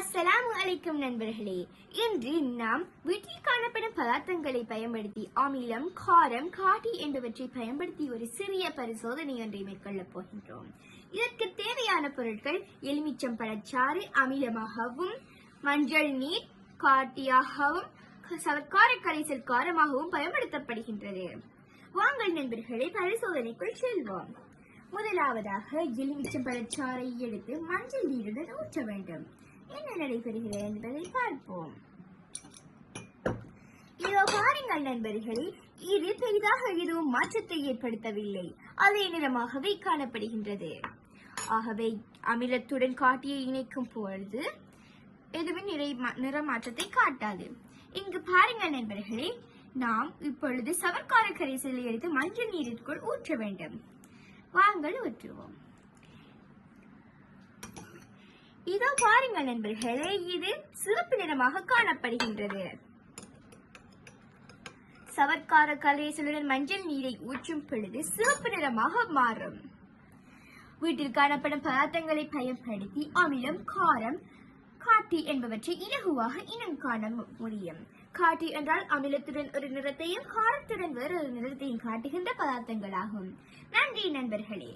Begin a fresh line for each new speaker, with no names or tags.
அஸ்ஸலாமு அலைக்கும் நண்பர்களே. இன்று நாம் வீட்டில் காணப்படும் பதார்த்தங்களை பயன்படுத்தி அமிலம், காரம், காட்டி என்பவற்றை பயன்படுத்தி ஒரு சிறிய பரிசோதனை ஒன்றை மேற்கொள்ளப் போகின்றோம். இதற்கு தேவையான பொருட்கள் எலுமிச்சம் பழச்சாறு அமிலமாகவும், மஞ்சள் நீர் காட்டியாகவும், சவர்க்கார கரைசல் காரமாகவும் பயன்படுத்தப்படுகின்றது. வாங்கள் நண்பர்களே, பரிசோதனைக்குள் செல்வோம். முதலாவதாக எலுமிச்சம் பழச்சாறை எடுத்து மஞ்சள் நீருடன் ஊற்ற வேண்டும். என்ன நடைபெறுகிறது என்பதை பார்ப்போம். இதோ பாருங்கள் நண்பர்களே, இது பெரிதாக எதுவும் மாற்றத்தை ஏற்படுத்தவில்லை, அதே நிறமாகவே காணப்படுகின்றது. ஆகவே அமிலத்துடன் காட்டியை இணைக்கும் பொழுது எதுவும் நிறமாற்றத்தை காட்டாது. இங்கு பாருங்கள் நண்பர்களே, நாம் இப்பொழுது சவர்க்கார கரைசலை எடுத்து மஞ்சள் நீரிற்குள் ஊற்ற வேண்டும். வாங்கள் ஊற்றுவோம். இதோ பாருங்கள் நண்பர்களே, இது சிவப்பு நிறமாக காணப்படுகின்றது. சவர்க்கார கரைசலுடன் மஞ்சள் நீரை ஊற்றும் பொழுது சிவப்பு நிறமாக மாறும். வீட்டில் காணப்படும் பதார்த்தங்களை பயன்படுத்தி அமிலம், காரம், காட்டி என்பவற்றை இலகுவாக இனம் காண முடியும். காட்டி என்றால் அமிலத்துடன் ஒரு நிறத்தையும் காரத்துடன் வேறொரு நிறத்தையும் காட்டுகின்ற பதார்த்தங்களாகும். நன்றி நண்பர்களே.